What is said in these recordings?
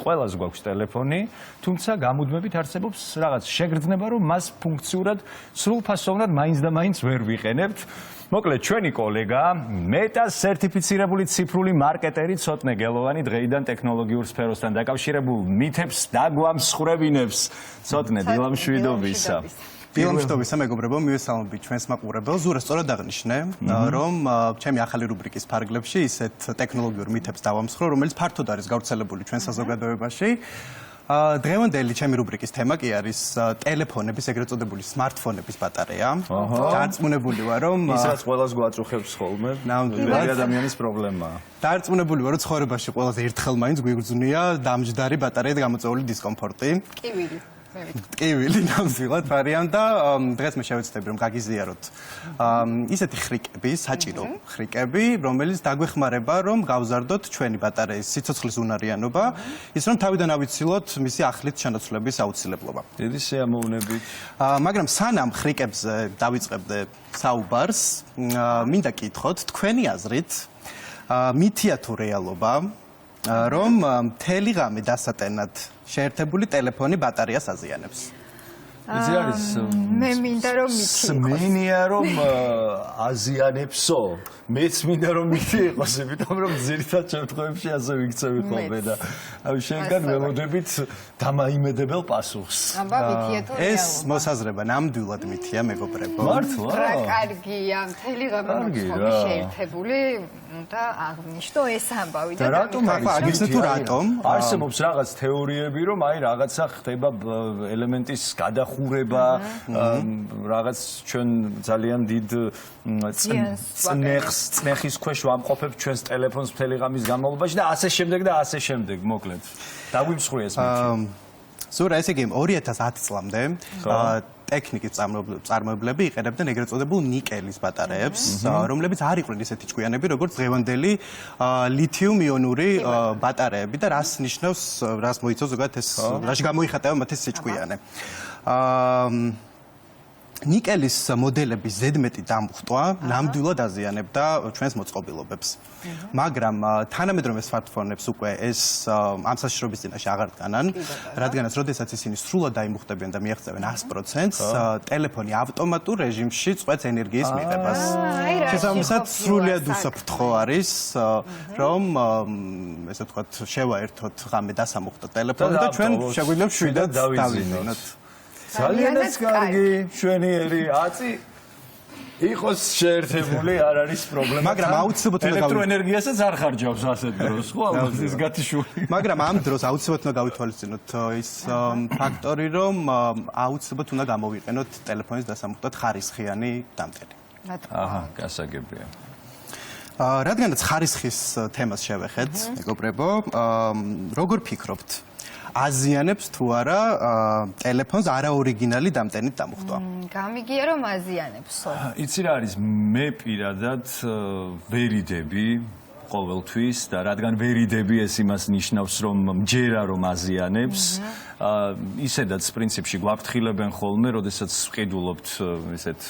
ყველას გვაქვს ტელეფონი, თუმცა გამუდმებით არსებობს რაღაც შეგრძნება, რომ მას ფუნქციურად სრულფასოვნად მაინც და მაინც ვერ ვიყენებთ. მოკლედ, ჩვენი კოლეგა, მეტას სერტიფიცირებული ციფრული მარკეტერი ცოტნე გელოვანი დღეიდან ტექნოლოგიურ სფეროსთან დაკავშირებულ მითებს დაგვამსხვრევინებს. ცოტნე, დილამშვიდობისა. დილამშვიდობისა, მეგობრებო, მივესალმებით ჩვენს მაყურებელს. ზურა სწორად აღნიშნე, რომ ჩემი ახალი რუბრიკის ფარგლებში ისეთ ტექნოლოგიურ მითებს დავამსხვრევ, რომელიც ფართოდ არის გავრცელებული ჩვენ საზოგადოებაში. დღევანდელი ჩემი რუბრიკის თემა კი არის ტელეფონების, ეგრეთ წოდებული სმარტფონების ბატარეა. დარწმუნებული ვარ, რომ ის რაც ყველას გვაწუხებს ხოლმე, ნამდვილად ადამიანის პრობლემაა. დარწმუნებული ვარ, რომ ცხოვრებაში ყველაზე ერთხელ მაინც გვიგრძნია დამჯდარი ბატარეით გამოწვეული დისკომფორტი. ტკივილი ნამდვილად ვარიანტ და დღეს მე შევეცდები რომ გაგიზიაროთ ისეთი ხრიკები, საჭირო ხრიკები, რომელიც დაგვეხმარება რომ გავზარდოთ ჩვენი ბატარეის სიცოცხლის უნარიანობა, ის რომ თავიდან ავიცილოთ მისი ახლით ჩანაცვლების აუცილებლობა. დიდი სიამოვნებით. მაგრამ სანამ ხრიკებზე დავიწყებდე საუბარს, მინდა გითხოთ თქვენი აზრით, მითია თუ რეალობა, რომ მთელი ღამე დასატენად შეერთებული ტელეფონი ბატარეას აზიანებს. იცი არის მე მინდა რომ მითი იყოს. მინია რომ აზიანებსო. მეც მინდა რომ მითი იყოს, იმიტომ რომ ძირითად შემთხვევებში ასე ვიქცევი ხოლმე და შენგან ველოდებით დამაიმედებელ პასუხს. აბა მითია თუ რეალობა. ეს მოსაზრება ნამდვილად მითია, მეგობრებო. მართლა? რა კარგია, მთელი ღამე მოწყობი შეერთებული და აღნიშნო ეს ამბავი და რატომ აგიცნო თუ რატომ? არსებობს რაღაც თეორიები, რომ აი რაღაცა ხდება ელემენტის გადახურება, რაღაც ჩვენ ძალიან დიდ წნეხის ქვეშ ვამყოფებთ ჩვენს ტელეფონს მთელი ღამის განმავლობაში და ასე შემდეგ და ასე შემდეგ, მოკლედ. დაგვიმსხვრია ეს მითი. ზურა, ესე იგი 2010 წლამდე ტექნიკის წარმოებლები იყენებდნენ ეგრეთ წოდებულ ნიკელის ბატარეებს, რომლებიც არ იყვნენ ისეთი ჭკვიანები, როგორც დღევანდელი ლითიუმ-იონური ბატარეები და რას ნიშნავს, რას მოიცავს ზოგადად ეს, რაში გამოიხატება მათ ეს სიჭკვიანე. ნიკელის მოდელების ზედმეტი დამხტვა ნამდვილად აზიანებდა ჩვენს მოწყობილობებს. მაგრამ თანამედროვე სმარტფონებს უკვე ეს ამ საშიშრობის წინაშე აღარ დგანან, რადგანაც როდესაც ისინი სრულად დაიმუხტებიან და მიაღწევენ 100%-ს, ტელეფონი ავტომატურ რეჟიმში წყვეტს ენერგიის მიღებას. შესაბამისად, სრულიად უსაფრთხო არის, რომ ესე ვთქვათ, შევაერთოთ ღამე დასამუხტო ტელეფონი და ჩვენ შეგვიძლია შვიდად დავიძინოთ. ძალიანაც კარგი, შვენიერი, აწი იყოს შეერთებული, არ არის პრობლემა. მაგრამ აუცილებლად ელექტროენერგიასაც არ ხარჯავს ასეთ დროს, ხო? ის გათიშული. მაგრამ ამ დროს აუცილებლად უნდა გავითვალისწინოთ ის ფაქტორი, რომ აუცილებლად უნდა გამოვიყენოთ ტელეფონის დასამუხტად ხარისხიანი დამტერი. აჰა, გასაგებია. რადგანაც ხარისხის თემას შევეხეთ, მეგობრებო, როგორ ფიქრობთ? აზიანებს თუ არა ტელეფონს არაორიგინალი დამტენით დამუხტვა? გამიგია რომ აზიანებსო. იცი რა არის, მე პირადად ვერიდები ყოველთვის და რადგან ვერიდები ეს იმას ნიშნავს, რომ მჯერა რომ აზიანებს, ისედაც პრინციპში გვაფრთხილებენ ხოლმე, როდესაც ვყიდულობთ ესეთ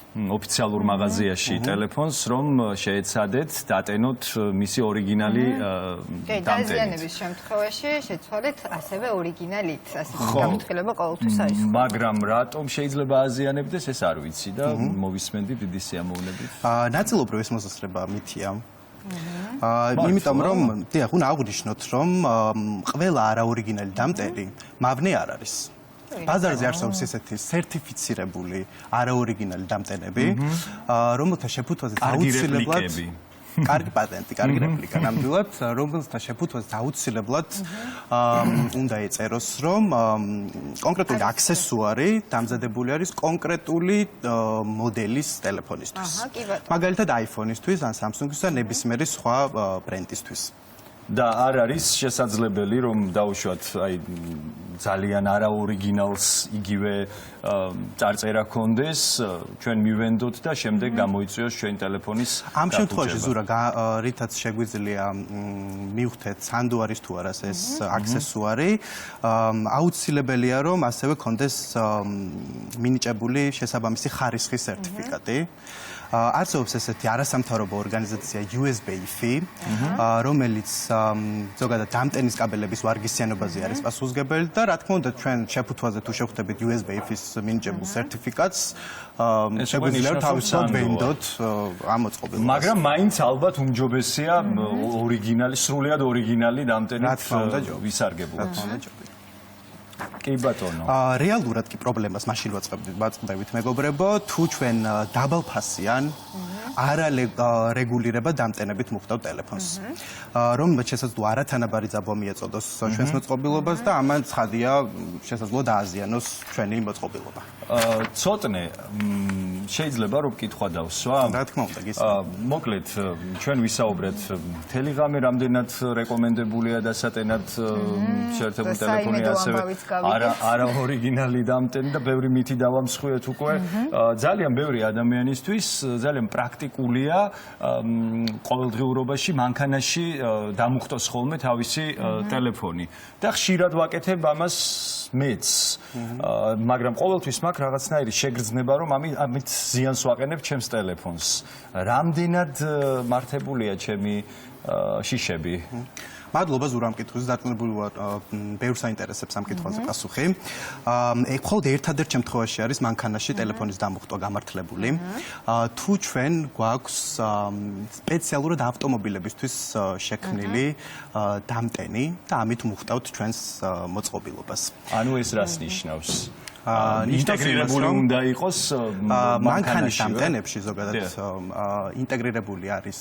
ოფიციალურ მაღაზიაში ტელეფონს, რომ შეეცადეთ დატენოთ მისი ორიგინალი დამტენით. დაზიანების შემთხვევაში შეცვალეთ ასევე ორიგინალით, ასე გაფრთხილება ყოველთვის არის. მაგრამ რატომ შეიძლება აზიანებდეს, ეს არ ვიცი და მოვისმენდი დიდი სიამოვნებით. ნაწილობრივ ეს მოსაზრება მითია. იმიტომ რომ დიახ, უნდა აღვნიშნოთ, რომ ყველა არაორიგინალი დამტერი მავნე არ არის. ბაზარზე არსებობს ესეთი სერტიფიცირებული არაორიგინალი დამტენები, რომელთა შეფუთვაზე აუცილებლად კარგი პატენტი, კარგი რეპლიკა ნამდვილად, რომელთა შეფუთვაზე აუცილებლად უნდა ეწეროს, რომ კონკრეტული აქსესუარი დამზადებული არის კონკრეტული მოდელის ტელეფონისთვის. მაგალითად iPhone-ისთვის ან Samsung-ისთვის ან ნებისმიერი სხვა ბრენდისთვის. და არ არის შესაძლებელი რომ დავუშვათ აი ძალიან არაორიგინალს იგივე წარწერა კონდეს ჩვენ მივენდოთ და შემდეგ გამოიწვიოს ჩვენ ტელეფონის ამ შემთხვევაში ზურა რითაც შეგვიძლია მივხვდეთ სანდუარის თუ არა ეს აქსესუარი აუცილებელია რომ ასევე კონდეს მინიჭებული შესაბამისი ხარისხის სერტიფიკატი არსებობს ესეთი არასამთავრობო ორგანიზაცია USB-FI, რომელიც ზოგადად დამტენის კაბელების ვარგისიანობაზე არის პასუხისმგებელი და რა თქმა უნდა ჩვენ შეფუთვაზე თუ შევხვდებით USB-ის მინიჭებულ სერტიფიკატს შეგვიძლია თავისუფლად ვენდოთ ამ მოწყობილობას. მაგრამ მაინც ალბათ უმჯობესია ორიგინალი, სრულიად ორიგინალი დამტენით ვისარგებლოთ. კი ბატონო. რეალურად კი პრობლემას მაშინ ვაწყდებით მეგობრებო, თუ ჩვენ დაბალფასიან არარეგულირება დამტენებით მუხტავ ტელეფონს. რომელმაც შესაძლოა არათანაბარი ძაბვა მიეწოდოს ჩვენს მოწყობილობას და ამან ცხადია შესაძლოა დააზიანოს ჩვენი მოწყობილობა. ცოტნე შეიძლება რომ კითხვა დავსვა? რა თქმა უნდა, მოკლედ ჩვენ ვისაუბრეთ მთელი ღამე რამდენად რეკომენდებულია დასატენად შეერთებული ტელეფონი ასევე არა ორიგინალი დამტენი და ბევრი მითი დავამსხვიეთ უკვე. ძალიან ბევრი ადამიანისთვის ძალიან პრაქტიკულია ყოველდღიურობაში მანქანაში დამუხტოს ხოლმე თავისი ტელეფონი და ხშირად ვაკეთებ ამას მეც. მაგრამ ყოველთვის მაქვს რაღაცნაირი შეგრძნება რომ ამით ზიანს ვაყენებ ჩემს ტელეფონს. რამდენად მართებულია ჩემი შიშები? მადლობა ზურამ კითხვის, დარწმუნებული ვარ, ბევრს აინტერესებს ამ კითხვაზე პასუხი. მხოლოდ ერთადერთ შემთხვევაში არის მანქანაში ტელეფონის დამუხტვა გამართლებული. თუ ჩვენ გვაქვს სპეციალურად ავტომობილებისთვის შექმნილი დამტენი და ამით მუხტავთ ჩვენს მოწყობილობას. ანუ ეს რას ნიშნავს? ინტეგრირებული უნდა იყოს მანქანის დამტენებში ზოგადად ინტეგრირებული არის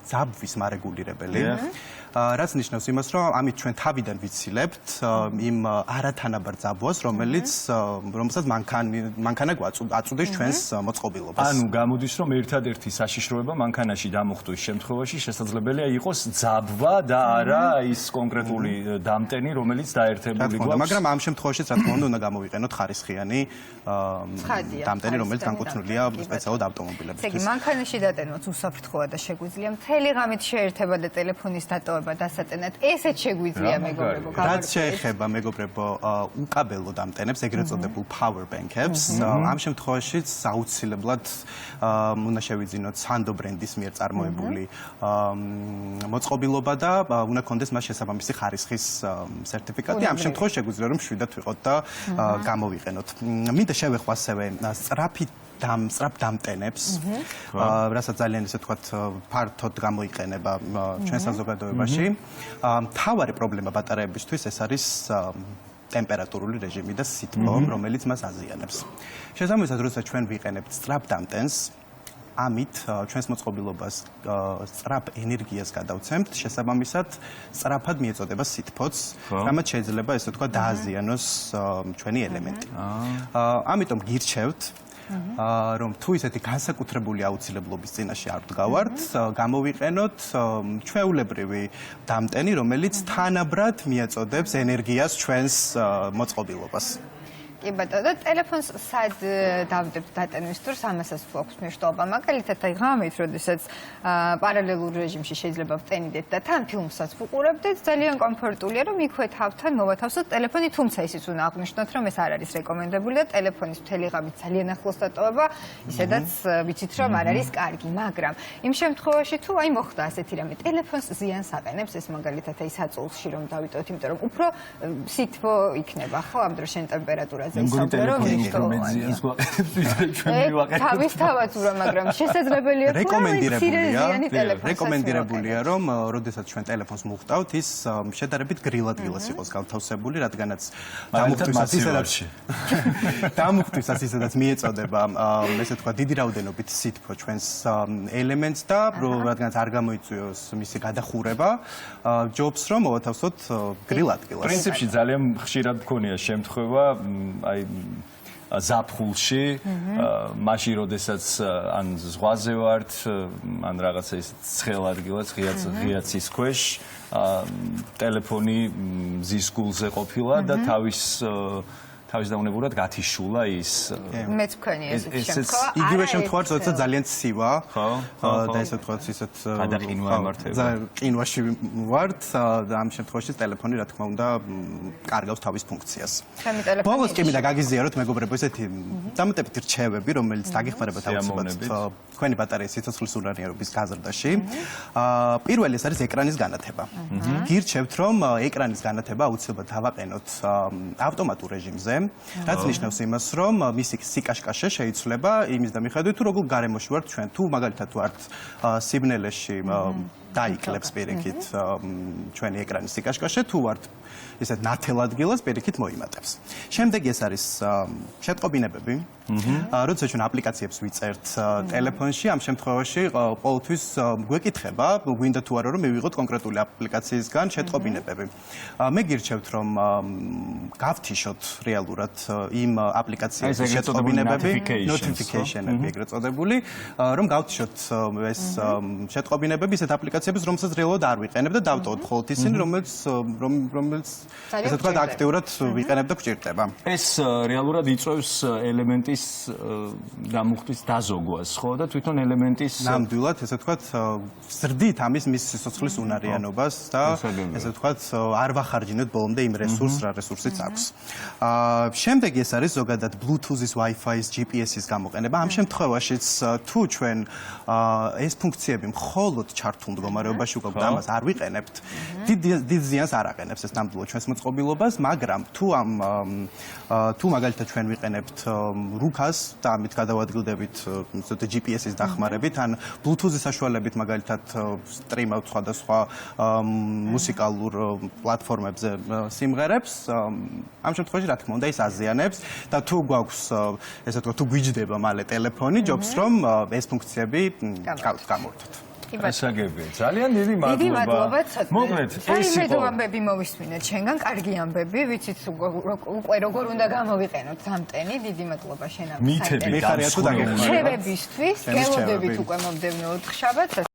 ძაბვის მარეგულირებელი. რაც ნიშნავს იმას, რომ ამით ჩვენ თავიდან ვიცილებთ იმ არათანაბარ ძაბვას, რომელსაც მანქანა აწუდეს ჩვენს მოწყობილობას. ანუ გამოდის, რომ ერთადერთი საშიშროება მანქანაში დამუხტვის შემთხვევაში შესაძლებელია იყოს ძაბვა და არა ის კონკრეტული დამტენი, რომელიც დაერთებული გვაქვს. მაგრამ ამ შემთხვევაშიც რა თქმა უნდა უნდა გამოვიყენოთ ხარისხიანი დამტენი, რომელიც განკუთვნილია სპეციალურად ავტომობილებისთვის. ესე იგი, მანქანაში დატენვაც უსაფრთხოა და შეგვიძლია მთელი ღამით შეერთება და ტელეფონის დატოვება დასატენად. ესეც შეგვიძლია მეგობრებო. რაც შეეხება მეგობრებო უკაბელო დამტენებს, ეგრეთ წოდებულ power bank-ებს, ამ შემთხვევაშიც აუცილებლად უნდა შევიძინოთ Sando ბრენდის მიერ წარმოებული მოწყობილობა და უნდა კონდეს მას შესაბამისი ხარისხის სერტიფიკატი. ამ შემთხვევაში შეგვიძლია რომ შვიდად ვიყოთ და გამოვიყენოთ. მინდა შევეხო ასევე სწრაფ დამტენებს, რასაც ძალიან ისე თქვათ ფართოდ გამოიყენება ჩვენ საზოგადოებაში. მთავარი პრობლემა ბატარეებისთვის ეს არის ტემპერატურული რეჟიმი და სითბო, რომელიც მას აზიანებს. შესაბამისად, როდესაც ჩვენ ვიყენებთ სწრაფ დამტენს, ამით ჩვენს მოწყობილობას სწრაფ ენერგიას გადავცემთ, შესაბამისად სწრაფად მიეწოდება სითბოც, რამაც შეიძლება ესე თქვა დააზიანოს ჩვენი ელემენტი. ამიტომ გირჩევთ რომ თუ ისეთი განსაკუთრებული აუცილებლობის წინაშე არ ვდგავართ, გამოვიყენოთ ჩვეულებრივი დამტენი, რომელიც თანაბრად მიეწოდებს ენერგიას ჩვენს მოწყობილობას. კი ბატონო, და ტელეფონს სად დავდებთ დატენვის დროს, ამასაც თუ აქვს მნიშვნელობა. მაგალითად, აი ღამით, როდესაც პარალელურ რეჟიმში შეიძლება ვტენიდეთ და თან ფილმსაც ვუყურებდეთ, ძალიან კომფორტულია, რომ იქვე თავთან მოვათავსოთ ტელეფონი, თუმცა ისიც უნდა აღვნიშნოთ, რომ ეს არ არის რეკომენდებული და ტელეფონის მთელი ღამით ძალიან ახლოს დატოვება, ისედაც ვიცით, რომ არ არის კარგი, მაგრამ იმ შემთხვევაში თუ აი მოხდა ასეთი რამე, ტელეფონს ზიანს აყენებს, ეს მაგალითად აი საწოლში რომ დავიტოვოთ, იმიტომ რომ უფრო სითბო იქნება, ხო, ამ დროს შენ ტემპერატურა თავისთავად, მაგრამ შესაძლებელია რეკომენდირებულია, რომ როდესაც ჩვენ ტელეფონს მუხტავთ, ის შედარებით გრილადგილას იყოს განთავსებული, რადგანაც დამუხტვისას ისედაც მიეწოდება, ესე თქვა, დიდი რაოდენობით სითბო ჩვენს ელემენტს და რადგანაც არ გამოიწვიოს მისი გადახურება, ჯობს რომ მოვათავსოთ გრილადგილას. პრინციპში ძალიან ხშირად მქონია შემთხვევა აი ზაფხულში, მაშინ როდესაც ან ზღვაზე ვართ, ან რაღაცა ის ცხელ ადგილას, ღია ცის ქვეშ, ტელეფონი მზის გულზე ყოფილა და თავის თავისდაუნებურად გათიშულა ის მეც მქონია ესეთი ესეც შემთხვევა. იგივე შემთხვევაში როცა ძალიან ცივა ხო, და ესე ვთქვათ ისეთ გადაყინვა ემართება. ყინვაში ვართ და ამ შემთხვევაში ტელეფონი რა თქმა უნდა კარგავს თავის ფუნქციას. ჩემი ტელეფონი ბოლოს კი მინდა გაგიზიაროთ მეგობრებო ესეთი დამატებითი რჩევები რომელიც დაგიხმარებათ აუცილებლად თქვენი ბატარეის სიცოცხლის უნარიანობის გაზრდაში. პირველი ეს არის ეკრანის განათება. გირჩევთ რომ ეკრანის განათება აუცილებლად დავაყენოთ ავტომატურ რეჟიმზე, რაც ნიშნავს იმას, რომ მისი სიკაშკაშე შეიცვლება იმის და მიხედვით თუ როგორ გარემოში ვართ ჩვენ, თუ მაგალითად ვართ სიბნელეში დაიკლებს პირიქით ჩვენი ეკრანის სიკაშკაშე, თუ ვართ ისეთ ნათელ ადგილას პირიქით მოიმატებს. შემდეგ ეს არის შეტყობინებები. როცა ჩვენ აპლიკაციებს ვიწერთ ტელეფონში, ამ შემთხვევაში ყოველთვის გვეკითხება, გვინდა თუ არა რომ მივიღოთ კონკრეტული აპლიკაციისგან შეტყობინებები. მე გირჩევთ რომ გავთიშოთ რეალურად იმ აპლიკაციების შეტყობინებები, notification-ები ეგრეთ წოდებული, რომ გავთიშოთ ეს შეტყობინებები ისეთ აპლიკაციების, რომელსაც რეალურად არ ვიყენებ და დავტოვოთ მხოლოდ ისინი, რომელიც ესე ვთქვათ აქტიურად ვიყენებ და გვჭირდება. ეს რეალურად იწვევს ელემენტის დამუხტვის დაზოგვას, ხო და თვითონ ელემენტის ნამდვილად ესე ვთქვათ ზრდით ამის მის სიცოცხლის უნარიანობას და ესე ვთქვათ არ ვახარჯინოთ ბოლომდე იმ რესურსს, რა რესურსიც აქვს. შემდეგ ეს არის ზოგადად Bluetooth-ის, Wi-Fi-ის, GPS-ის გამოყენება. ამ შემთხვევაშიც თუ ჩვენ ეს ფუნქციები მხოლოდ ჩართულ მდგომარეობაში უკვე ამას არ ვიყენებთ, დიდ ზიანს არ აყენებს ეს ნამდვილად ჩვენს მოწყობილობას, მაგრამ თუ მაგალითად ჩვენ ვიყენებთ რუკას და ამით გადავადგილდებით GPS-ის დახმარებით, ან Bluetooth-ის საშუალებით მაგალითად სტრიმავთ სხვადასხვა მუსიკალურ პლატფორმებზე სიმღერებს, ამ შემთხვევაში რა თქმა უნდა ის აზიანებს და თუ გვაქვს ესე ვთქვათ, თუ გვიჯდება მალე ტელეფონი, ჯობს რომ ეს ფუნქციები გამოვთოთ. ესაგებია. ძალიან დიდი მადლობა. მოკლედ, ეს იყო იყო ამბები მოვისმინეთ ჩვენგან, კარგი ამბები, ვიცით უკვე როგორ უნდა გამოვიყენოთ სამტენი. დიდი მადლობა შენამ. მითები მიხარია თუ დაგეხმარება. რჩევებისთვის, გელოდებით უკვე მომდევნო 4 შაბათს.